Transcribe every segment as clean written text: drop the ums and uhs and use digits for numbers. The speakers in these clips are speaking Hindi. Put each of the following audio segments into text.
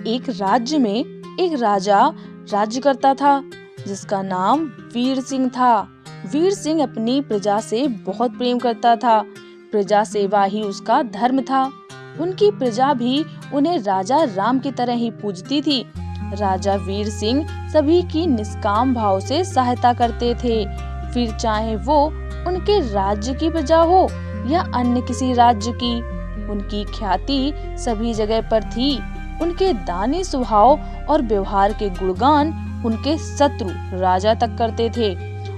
एक राज्य में एक राजा राज्य करता था जिसका नाम वीर सिंह था। वीर सिंह अपनी प्रजा से बहुत प्रेम करता था। प्रजा सेवा ही उसका धर्म था। उनकी प्रजा भी उन्हें राजा राम की तरह ही पूजती थी। राजा वीर सिंह सभी की निष्काम भाव से सहायता करते थे, फिर चाहे वो उनके राज्य की प्रजा हो या अन्य किसी राज्य की। उनकी ख्याति सभी जगह पर थी। उनके दानी स्वभाव और व्यवहार के गुणगान उनके शत्रु राजा तक करते थे।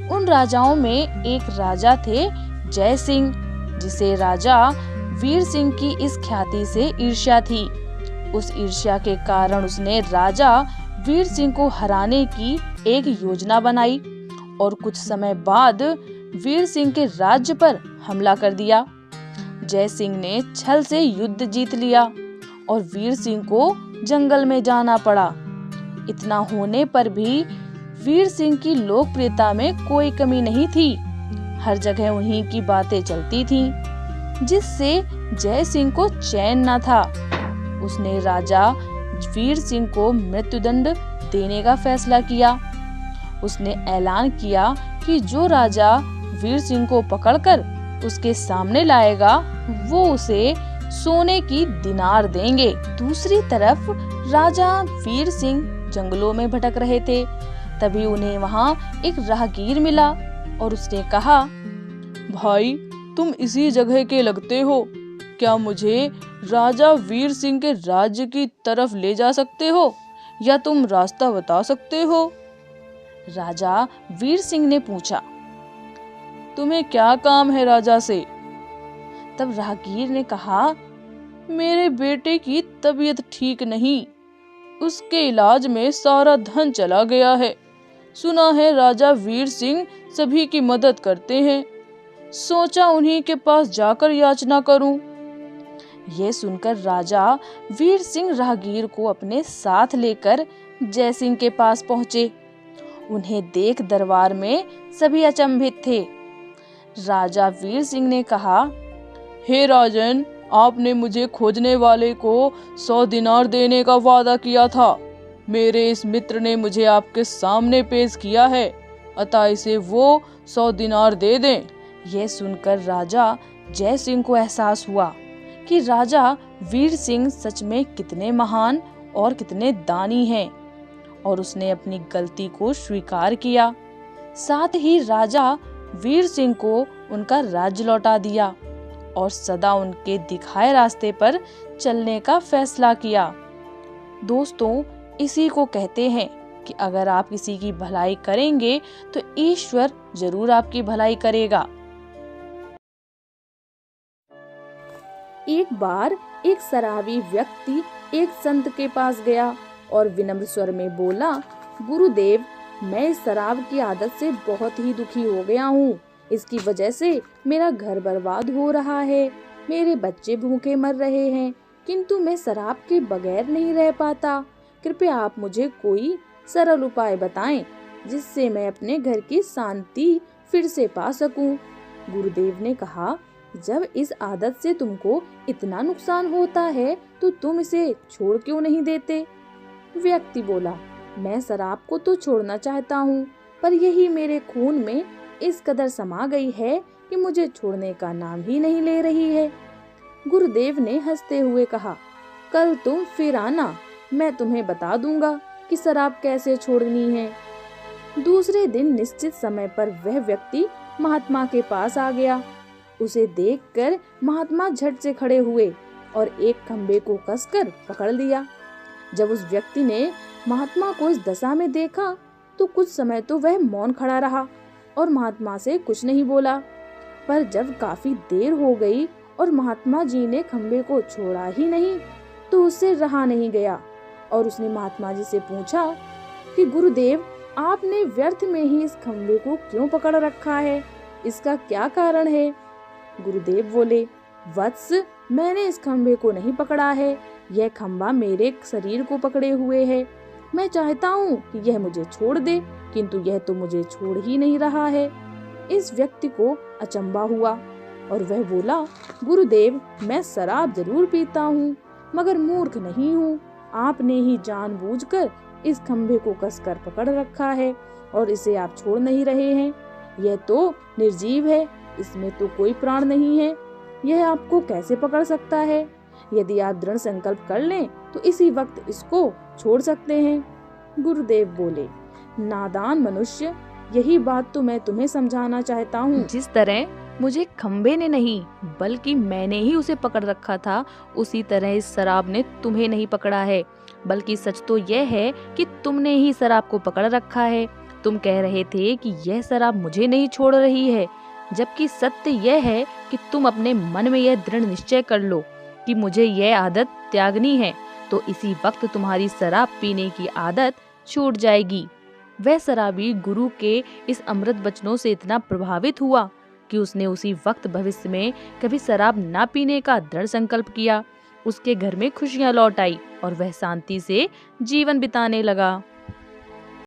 उन राजाओं में एक राजा थे जय सिंह, जिसे राजा वीर सिंह की इस ख्याति से ईर्ष्या थी। उस ईर्ष्या के कारण उसने राजा वीर सिंह को हराने की एक योजना बनाई और कुछ समय बाद वीर सिंह के राज्य पर हमला कर दिया। जय सिंह ने छल से युद्ध जीत लिया और वीर सिंह को जंगल में जाना पड़ा। इतना होने पर भी वीर सिंह की लोकप्रियता में कोई कमी नहीं थी। हर जगह उन्हीं की बातें चलती थीं, जिससे जय सिंह को चैन न था। उसने राजा वीर सिंह को मृत्युदंड देने का फैसला किया। उसने ऐलान किया कि जो राजा वीर सिंह को पकड़कर उसके सामने लाएगा वो उसे सोने की दिनार देंगे। दूसरी तरफ राजा वीर सिंह जंगलों में भटक रहे थे। तभी उन्हें वहाँ एक राहगीर मिला और उसने कहा, भाई तुम इसी जगह के लगते हो, क्या मुझे राजा वीर सिंह के राज्य की तरफ ले जा सकते हो या तुम रास्ता बता सकते हो? राजा वीर सिंह ने पूछा, तुम्हें क्या काम है राजा से? तब राहगीर ने कहा, मेरे बेटे की तबीयत ठीक नहीं, उसके इलाज में सारा धन चला गया है। सुना है राजा वीर सिंह सभी की मदद करते हैं, सोचा उन्हीं के पास जाकर याचना करूं। यह सुनकर राजा वीर सिंह राहगीर को अपने साथ लेकर जय सिंह के पास पहुंचे। उन्हें देख दरबार में सभी अचंभित थे। राजा वीर सिंह ने कहा, हे राजन, आपने मुझे खोजने वाले को 100 दिनार देने का वादा किया था। मेरे इस मित्र ने मुझे आपके सामने पेश किया है, अतः इसे वो 100 दिनार दे दें। यह सुनकर राजा जय सिंह को एहसास हुआ कि राजा वीर सिंह सच में कितने महान और कितने दानी हैं, और उसने अपनी गलती को स्वीकार किया। साथ ही राजा वीर सिंह को उनका राज्य लौटा दिया और सदा उनके दिखाए रास्ते पर चलने का फैसला किया। दोस्तों, इसी को कहते हैं कि अगर आप किसी की भलाई करेंगे तो ईश्वर जरूर आपकी भलाई करेगा। एक बार एक शराबी व्यक्ति एक संत के पास गया और विनम्र स्वर में बोला, गुरुदेव, मैं इस शराब की आदत से बहुत ही दुखी हो गया हूँ। इसकी वजह से मेरा घर बर्बाद हो रहा है, मेरे बच्चे भूखे मर रहे हैं, किंतु मैं शराब के बगैर नहीं रह पाता। कृपया आप मुझे कोई सरल उपाय बताएं जिससे मैं अपने घर की शांति फिर से पा सकूं। गुरुदेव ने कहा, जब इस आदत से तुमको इतना नुकसान होता है तो तुम इसे छोड़ क्यों नहीं देते? व्यक्ति बोला, मैं शराब को तो छोड़ना चाहता हूँ, पर यही मेरे खून में इस कदर समा गई है कि मुझे छोड़ने का नाम ही नहीं ले रही है। गुरुदेव ने हंसते हुए कहा, कल तुम फिर आना, मैं तुम्हें बता दूंगा कि शराब कैसे छोड़नी है। दूसरे दिन निश्चित समय पर वह व्यक्ति महात्मा के पास आ गया। उसे देखकर महात्मा झट से खड़े हुए और एक खंबे को कसकर पकड़ लिया। जब उस व्यक्ति ने महात्मा को इस दशा में देखा तो कुछ समय तो वह मौन खड़ा रहा और महात्मा से कुछ नहीं बोला। पर जब काफी देर हो गई और महात्मा जी ने खंबे को छोड़ा ही नहीं तो उससे रहा नहीं गया और उसने महात्मा जी से पूछा कि गुरुदेव, आपने व्यर्थ में ही इस खंबे को क्यों पकड़ रखा है, इसका क्या कारण है? गुरुदेव बोले, वत्स, मैंने इस खंबे को नहीं पकड़ा है, यह खंबा मेरे शरीर को पकड़े हुए है। मैं चाहता हूँ कि यह मुझे छोड़ दे, किंतु यह तो मुझे छोड़ ही नहीं रहा है। इस व्यक्ति को अचंभा हुआ और वह बोला, गुरुदेव, मैं शराब जरूर पीता हूँ मगर मूर्ख नहीं हूँ। आपने ही जानबूझकर इस खंभे को कसकर पकड़ रखा है और इसे आप छोड़ नहीं रहे हैं। यह तो निर्जीव है, इसमें तो कोई प्राण नहीं है, यह आपको कैसे पकड़ सकता है? यदि आप दृढ़ संकल्प कर लें तो इसी वक्त इसको छोड़ सकते हैं। गुरुदेव बोले, नादान मनुष्य, यही बात तो मैं तुम्हें समझाना चाहता हूँ। जिस तरह मुझे खंबे ने नहीं बल्कि मैंने ही उसे पकड़ रखा था, उसी तरह इस शराब ने तुम्हें नहीं पकड़ा है, बल्कि सच तो यह है कि तुमने ही शराब को पकड़ रखा है। तुम कह रहे थे कि यह शराब मुझे नहीं छोड़ रही है, जबकि सत्य यह है कि तुम अपने मन में यह दृढ़ निश्चय कर लो कि मुझे यह आदत त्यागनी है, तो इसी वक्त तुम्हारी शराब पीने की आदत छूट जाएगी। वह शराबी गुरु के इस अमृत वचनों से इतना प्रभावित हुआ कि उसने उसी वक्त भविष्य में कभी शराब ना पीने का दृढ़ संकल्प किया। उसके घर में खुशियां लौट आई और वह शांति से जीवन बिताने लगा।